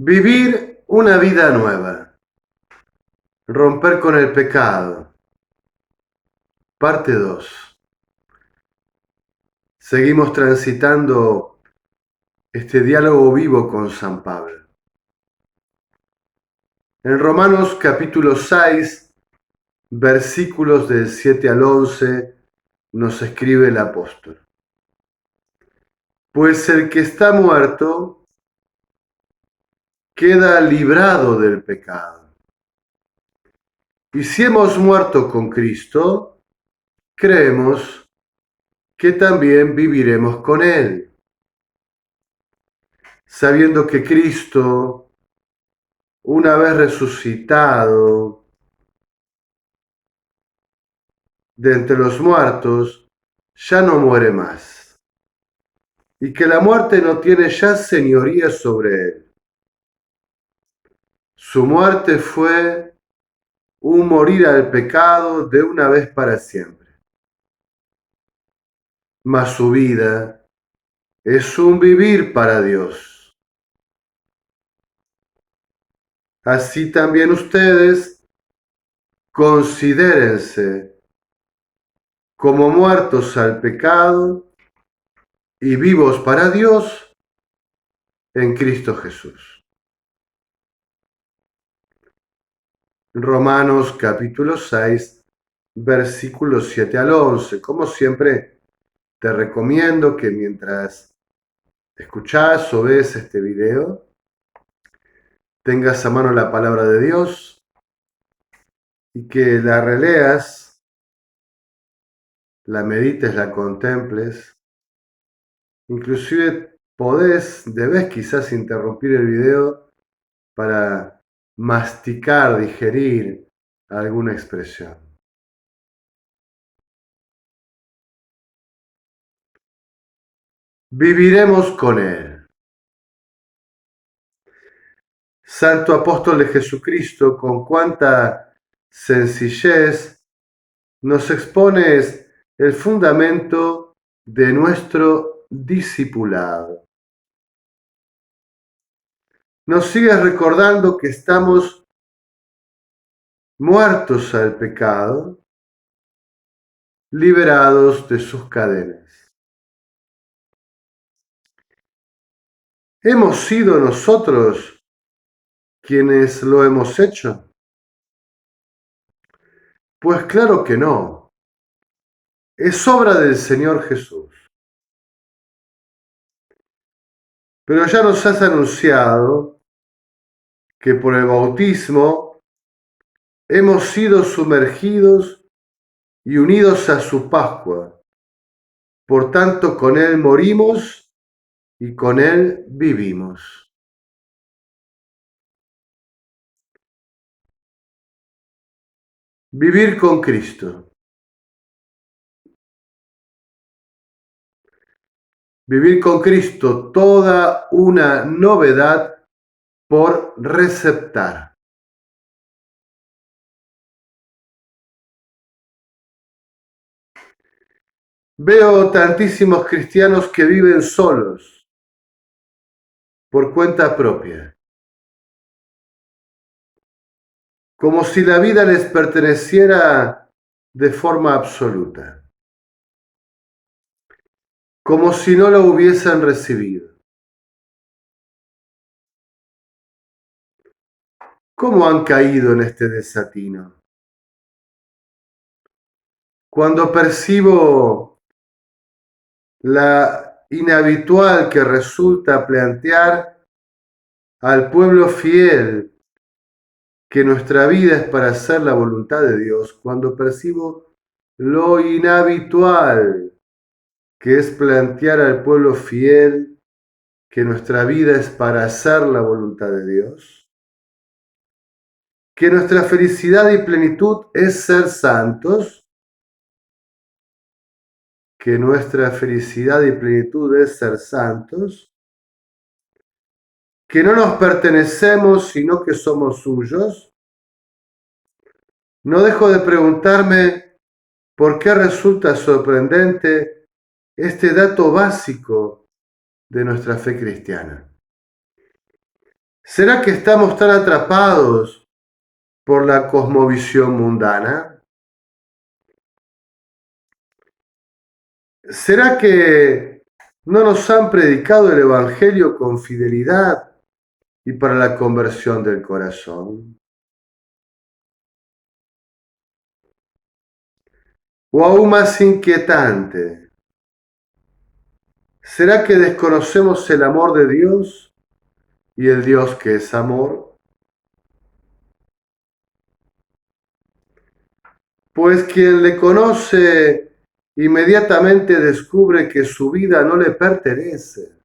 Vivir una vida nueva. Romper con el pecado. Parte 2. Seguimos transitando este diálogo vivo con San Pablo. En Romanos capítulo 6, versículos del 7 al 11, nos escribe el apóstol. Pues el que está muerto queda librado del pecado. Y si hemos muerto con Cristo, creemos que también viviremos con Él, sabiendo que Cristo, una vez resucitado de entre los muertos, ya no muere más, y que la muerte no tiene ya señoría sobre Él. Su muerte fue un morir al pecado de una vez para siempre, mas su vida es un vivir para Dios. Así también ustedes considérense como muertos al pecado y vivos para Dios en Cristo Jesús. Romanos capítulo 6, versículos 7 al 11. Como siempre, te recomiendo que mientras escuchás o ves este video, tengas a mano la palabra de Dios y que la releas, la medites, la contemples. Inclusive debes quizás interrumpir el video para masticar, digerir alguna expresión. Viviremos con Él. Santo Apóstol de Jesucristo, con cuánta sencillez nos expones el fundamento de nuestro discipulado. Nos sigues recordando que estamos muertos al pecado, liberados de sus cadenas. ¿Hemos sido nosotros quienes lo hemos hecho? Pues claro que no. Es obra del Señor Jesús. Pero ya nos has anunciado que por el bautismo hemos sido sumergidos y unidos a su Pascua. Por tanto, con Él morimos y con Él vivimos. Vivir con Cristo. Vivir con Cristo, toda una novedad por receptar. Veo tantísimos cristianos que viven solos, por cuenta propia, como si la vida les perteneciera de forma absoluta, como si no lo hubiesen recibido. ¿Cómo han caído en este desatino? Cuando percibo la inhabitual que resulta plantear al pueblo fiel que nuestra vida es para hacer la voluntad de Dios, cuando percibo lo inhabitual que es plantear al pueblo fiel que nuestra vida es para hacer la voluntad de Dios, que nuestra felicidad y plenitud es ser santos, que nuestra felicidad y plenitud es ser santos, que no nos pertenecemos sino que somos suyos, no dejo de preguntarme por qué resulta sorprendente este dato básico de nuestra fe cristiana. ¿Será que estamos tan atrapados por la cosmovisión mundana? ¿Será que no nos han predicado el Evangelio con fidelidad y para la conversión del corazón? O aún más inquietante, ¿será que desconocemos el amor de Dios y el Dios que es amor? Pues quien le conoce inmediatamente descubre que su vida no le pertenece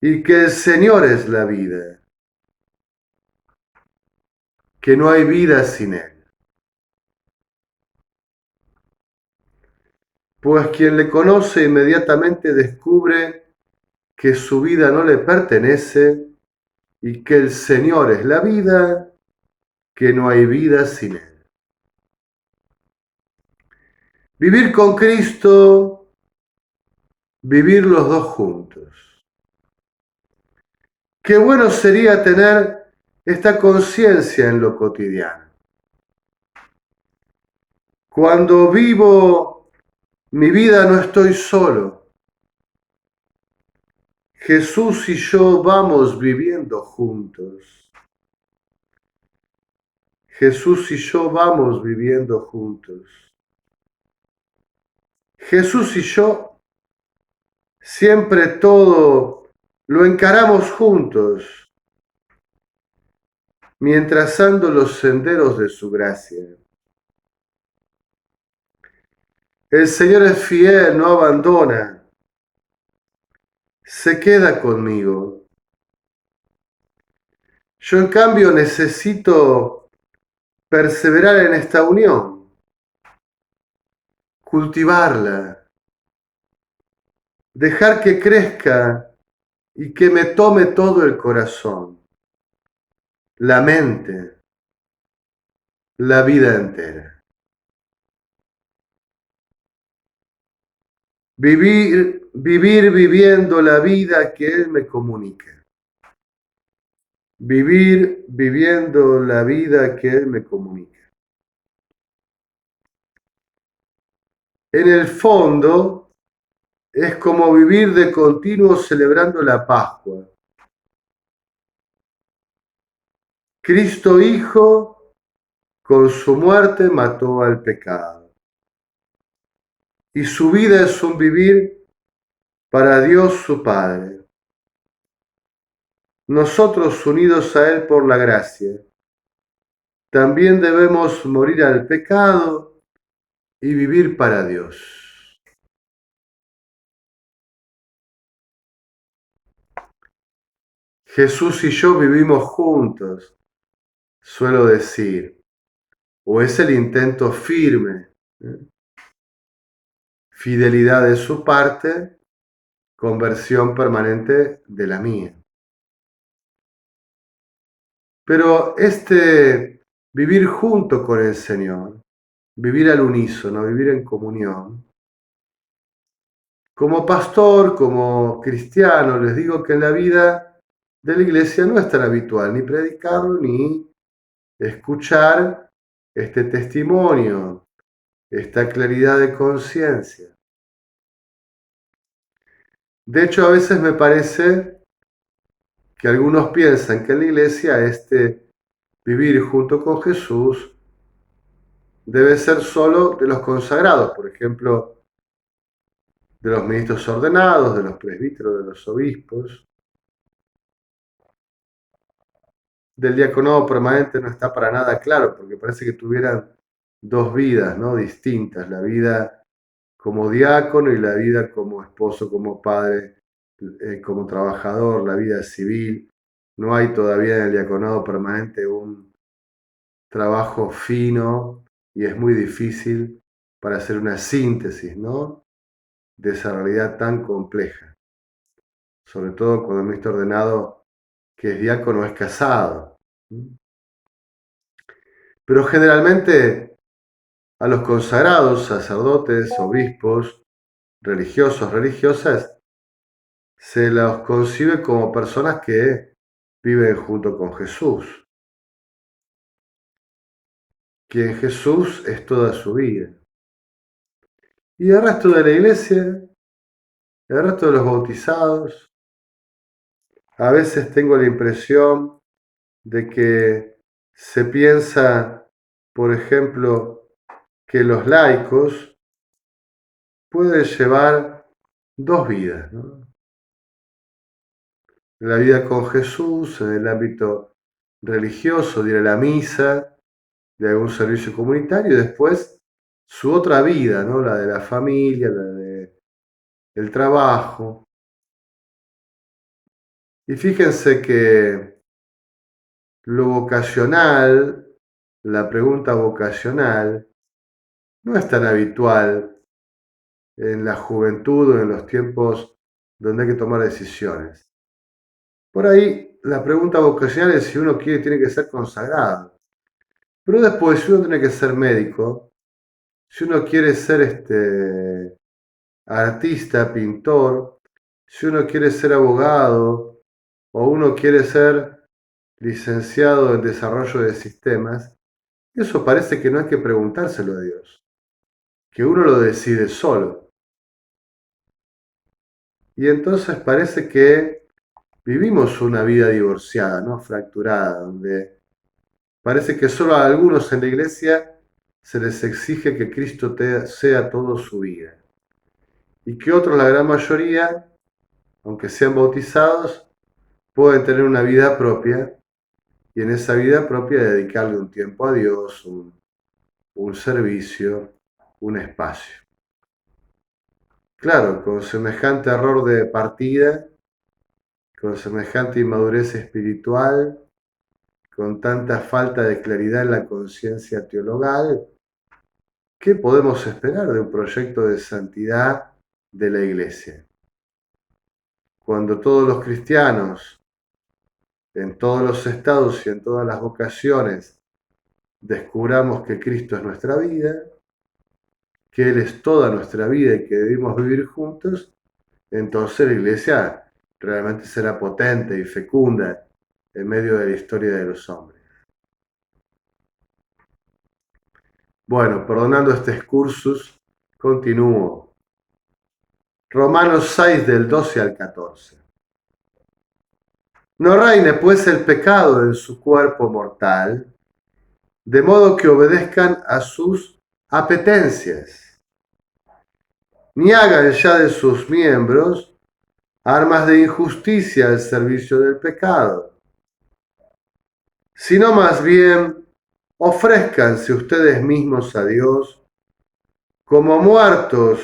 y que el Señor es la vida, que no hay vida sin Él. Pues quien le conoce inmediatamente descubre que su vida no le pertenece y que el Señor es la vida, que no hay vida sin Él. Vivir con Cristo, vivir los dos juntos. Qué bueno sería tener esta conciencia en lo cotidiano. Cuando vivo mi vida no estoy solo. Jesús y yo vamos viviendo juntos. Jesús y yo vamos viviendo juntos. Jesús y yo siempre todo lo encaramos juntos, mientras ando los senderos de su gracia. El Señor es fiel, no abandona, se queda conmigo. Yo en cambio necesito perseverar en esta unión, cultivarla, dejar que crezca y que me tome todo el corazón, la mente, la vida entera. Vivir viviendo la vida que Él me comunica. Vivir viviendo la vida que Él me comunica. En el fondo, es como vivir de continuo celebrando la Pascua. Cristo Hijo, con su muerte, mató al pecado. Y su vida es un vivir para Dios su Padre. Nosotros, unidos a Él por la gracia, también debemos morir al pecado y vivir para Dios. Jesús y yo vivimos juntos, suelo decir, o es el intento firme, fidelidad de su parte, conversión permanente de la mía. Pero este vivir junto con el Señor, vivir al unísono, vivir en comunión, como pastor, como cristiano, les digo que en la vida de la iglesia no es tan habitual ni predicarlo ni escuchar este testimonio, esta claridad de conciencia. De hecho, a veces me parece que algunos piensan que en la iglesia este vivir junto con Jesús debe ser solo de los consagrados, por ejemplo, de los ministros ordenados, de los presbíteros, de los obispos. Del diaconado permanente no está para nada claro, porque parece que tuvieran dos vidas, ¿no? Distintas, la vida como diácono y la vida como esposo, como padre, como trabajador, la vida civil. No hay todavía en el diaconado permanente un trabajo fino y es muy difícil para hacer una síntesis, ¿no? De esa realidad tan compleja. Sobre todo cuando el ministro ordenado que es diácono es casado. Pero generalmente a los consagrados, sacerdotes, obispos, religiosos, religiosas, se los concibe como personas que viven junto con Jesús, quien Jesús es toda su vida. Y el resto de la iglesia, el resto de los bautizados, a veces tengo la impresión de que se piensa, por ejemplo, que los laicos pueden llevar dos vidas, ¿no? La vida con Jesús en el ámbito religioso, de ir a la misa, de algún servicio comunitario, y después su otra vida, ¿no? La de la familia, la del trabajo. Y fíjense que lo vocacional, la pregunta vocacional, no es tan habitual en la juventud o en los tiempos donde hay que tomar decisiones. Por ahí la pregunta vocacional es si uno quiere, tiene que ser consagrado. Pero después, si uno tiene que ser médico, si uno quiere ser artista, pintor, si uno quiere ser abogado o uno quiere ser licenciado en desarrollo de sistemas, eso parece que no hay que preguntárselo a Dios, que uno lo decide solo. Y entonces parece que vivimos una vida divorciada, ¿no? Fracturada, donde parece que solo a algunos en la iglesia se les exige que Cristo sea todo su vida. Y que otros, la gran mayoría, aunque sean bautizados, pueden tener una vida propia y en esa vida propia dedicarle un tiempo a Dios, un servicio, un espacio. Claro, con semejante error de partida, con semejante inmadurez espiritual, con tanta falta de claridad en la conciencia teologal, ¿qué podemos esperar de un proyecto de santidad de la Iglesia? Cuando todos los cristianos, en todos los estados y en todas las vocaciones, descubramos que Cristo es nuestra vida, que Él es toda nuestra vida y que debemos vivir juntos, entonces la Iglesia realmente será potente y fecunda en medio de la historia de los hombres. Bueno, perdonando este excursus, continúo. Romanos 6 del 12 al 14. No reine pues el pecado en su cuerpo mortal, de modo que obedezcan a sus apetencias, ni hagan ya de sus miembros armas de injusticia al servicio del pecado, sino más bien ofrézcanse ustedes mismos a Dios como muertos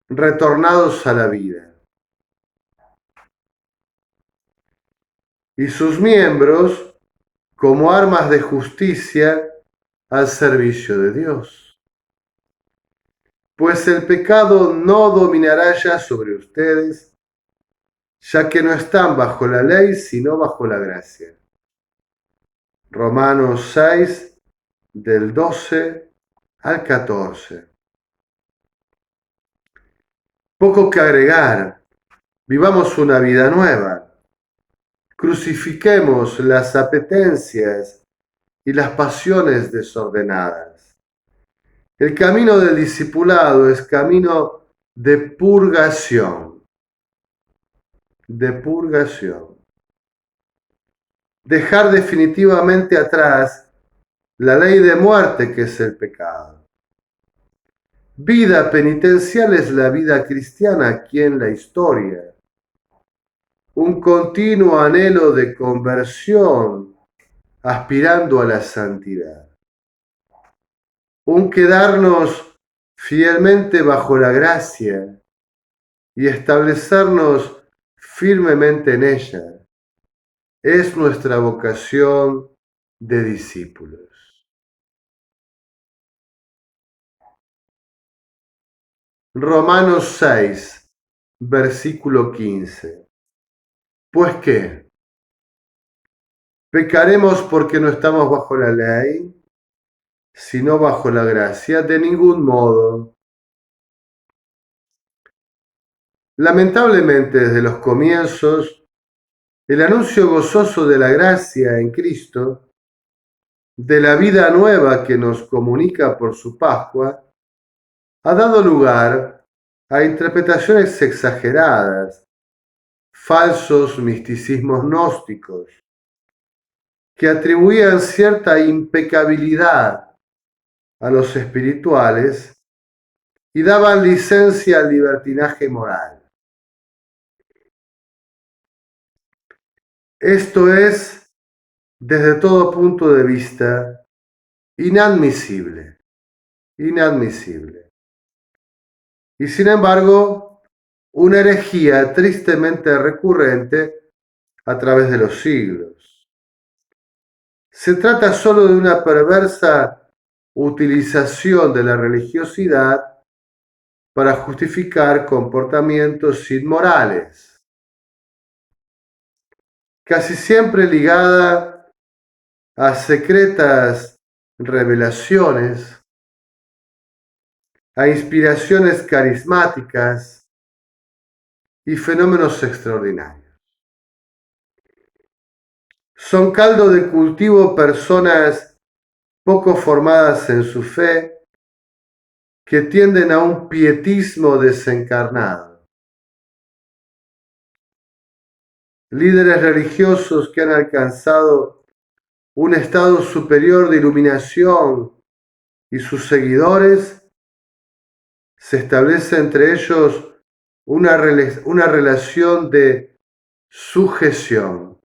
retornados a la vida, y sus miembros como armas de justicia al servicio de Dios. Pues el pecado no dominará ya sobre ustedes, ya que no están bajo la ley, sino bajo la gracia. Romanos 6, del 12 al 14. Poco que agregar. Vivamos una vida nueva. Crucifiquemos las apetencias y las pasiones desordenadas. El camino del discipulado es camino de purgación. De purgación. Dejar definitivamente atrás la ley de muerte que es el pecado. Vida penitencial es la vida cristiana aquí en la historia. Un continuo anhelo de conversión aspirando a la santidad. Un quedarnos fielmente bajo la gracia y establecernos firmemente en ella. Es nuestra vocación de discípulos. Romanos 6, versículo 15. Pues qué, ¿pecaremos porque no estamos bajo la ley, sino bajo la gracia? De ningún modo. Lamentablemente, desde los comienzos, el anuncio gozoso de la gracia en Cristo, de la vida nueva que nos comunica por su Pascua, ha dado lugar a interpretaciones exageradas, falsos misticismos gnósticos, que atribuían cierta impecabilidad a los espirituales y daban licencia al libertinaje moral. Esto es, desde todo punto de vista, inadmisible, inadmisible. Y sin embargo, una herejía tristemente recurrente a través de los siglos. Se trata solo de una perversa utilización de la religiosidad para justificar comportamientos inmorales, casi siempre ligada a secretas revelaciones, a inspiraciones carismáticas y fenómenos extraordinarios. Son caldo de cultivo personas poco formadas en su fe que tienden a un pietismo desencarnado. Líderes religiosos que han alcanzado un estado superior de iluminación y sus seguidores, se establece entre ellos una relación de sujeción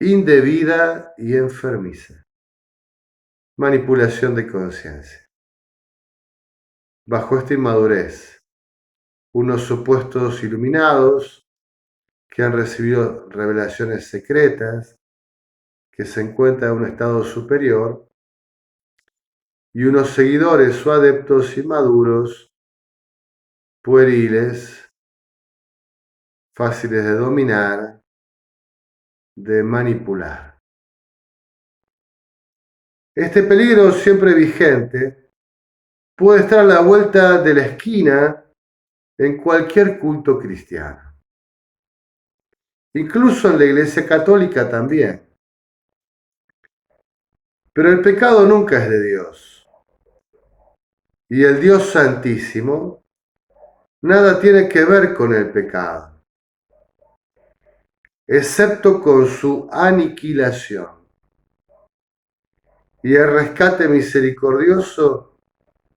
indebida y enfermiza, manipulación de conciencia. Bajo esta inmadurez, unos supuestos iluminados que han recibido revelaciones secretas, que se encuentran en un estado superior, y unos seguidores o adeptos inmaduros, pueriles, fáciles de dominar, de manipular. Este peligro siempre vigente puede estar a la vuelta de la esquina en cualquier culto cristiano, incluso en la Iglesia Católica también. Pero el pecado nunca es de Dios. Y el Dios Santísimo nada tiene que ver con el pecado, excepto con su aniquilación y el rescate misericordioso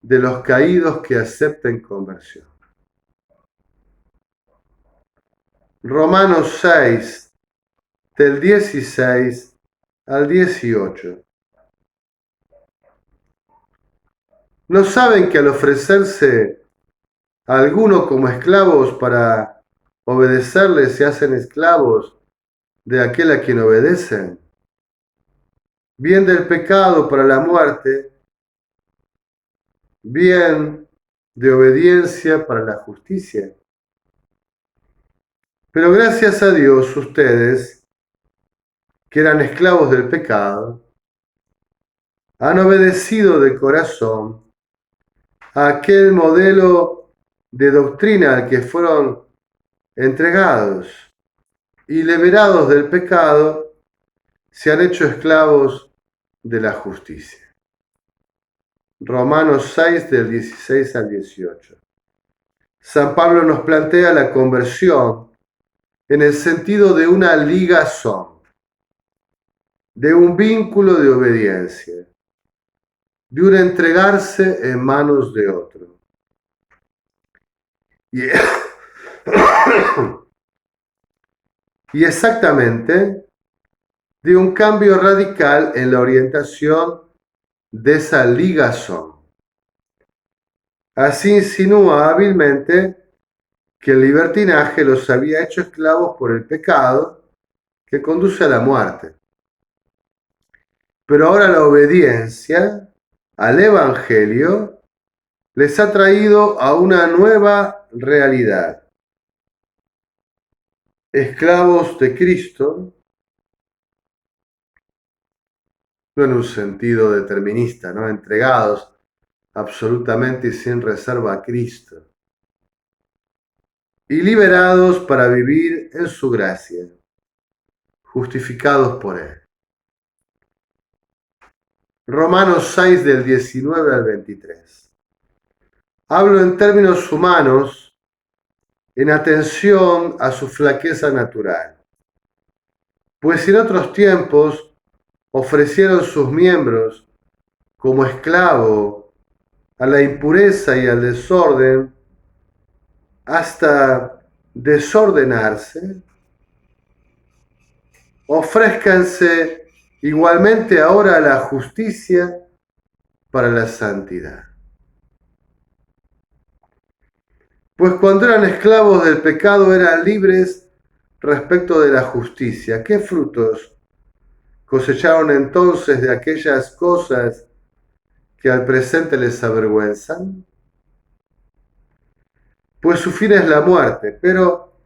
de los caídos que acepten conversión. Romanos 6, del 16 al 18. ¿No saben que al ofrecerse a alguno como esclavos para obedecerle se hacen esclavos de aquel a quien obedecen? Bien del pecado para la muerte, bien de obediencia para la justicia. Pero gracias a Dios ustedes, que eran esclavos del pecado, han obedecido de corazón a aquel modelo de doctrina al que fueron entregados y liberados del pecado, se han hecho esclavos de la justicia. Romanos 6 del 16 al 18. San Pablo nos plantea la conversión en el sentido de una ligazón, de un vínculo de obediencia, de un entregarse en manos de otro. Y exactamente de un cambio radical en la orientación de esa ligazón. Así insinúa hábilmente que el libertinaje los había hecho esclavos por el pecado que conduce a la muerte. Pero ahora la obediencia al Evangelio les ha traído a una nueva realidad. Esclavos de Cristo, no en un sentido determinista, ¿no? Entregados absolutamente y sin reserva a Cristo, y liberados para vivir en su gracia, justificados por Él. Romanos 6 del 19 al 23. Hablo en términos humanos en atención a su flaqueza natural, pues en otros tiempos ofrecieron sus miembros como esclavo a la impureza y al desorden hasta desordenarse. Ofrézcanse igualmente ahora a la justicia para la santidad. Pues cuando eran esclavos del pecado eran libres respecto de la justicia. ¿Qué frutos cosecharon entonces de aquellas cosas que al presente les avergüenzan? Pues su fin es la muerte, pero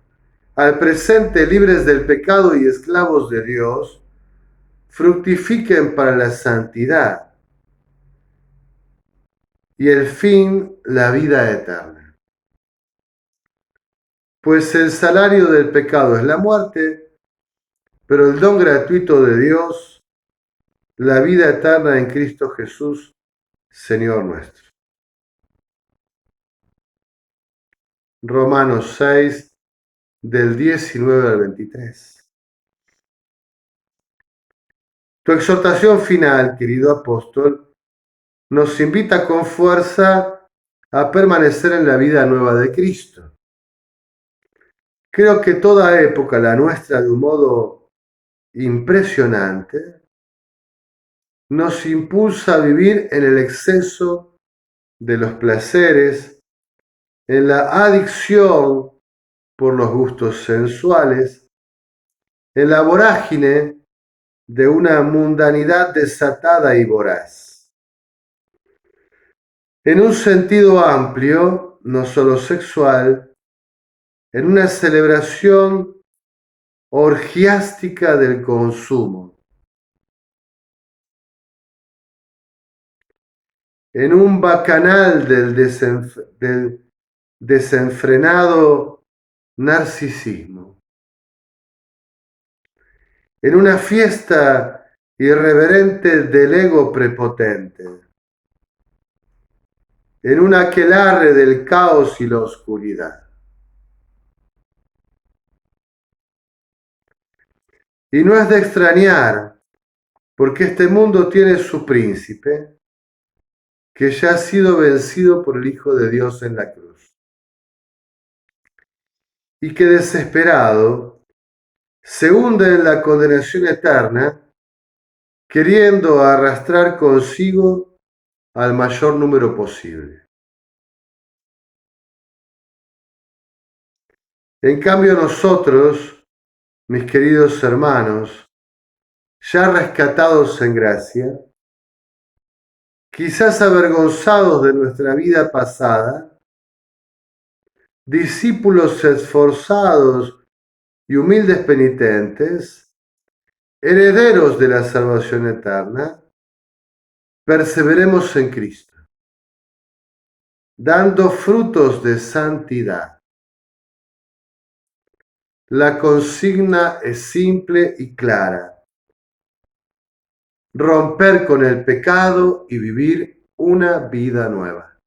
al presente libres del pecado y esclavos de Dios, fructifiquen para la santidad y el fin la vida eterna. Pues el salario del pecado es la muerte, pero el don gratuito de Dios, la vida eterna en Cristo Jesús, Señor nuestro. Romanos 6, del 19 al 23. Tu exhortación final, querido apóstol, nos invita con fuerza a permanecer en la vida nueva de Cristo. Creo que toda época, la nuestra de un modo impresionante, nos impulsa a vivir en el exceso de los placeres, en la adicción por los gustos sensuales, en la vorágine de una mundanidad desatada y voraz. En un sentido amplio, no solo sexual, en una celebración orgiástica del consumo, en un bacanal del desenfrenado narcisismo, en una fiesta irreverente del ego prepotente, en un aquelarre del caos y la oscuridad. Y no es de extrañar, porque este mundo tiene su príncipe, que ya ha sido vencido por el Hijo de Dios en la cruz, y que desesperado se hunde en la condenación eterna, queriendo arrastrar consigo al mayor número posible. En cambio nosotros, mis queridos hermanos, ya rescatados en gracia, quizás avergonzados de nuestra vida pasada, discípulos esforzados y humildes penitentes, herederos de la salvación eterna, perseveremos en Cristo, dando frutos de santidad. La consigna es simple y clara: romper con el pecado y vivir una vida nueva.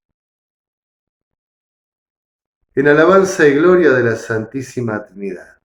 En alabanza y gloria de la Santísima Trinidad.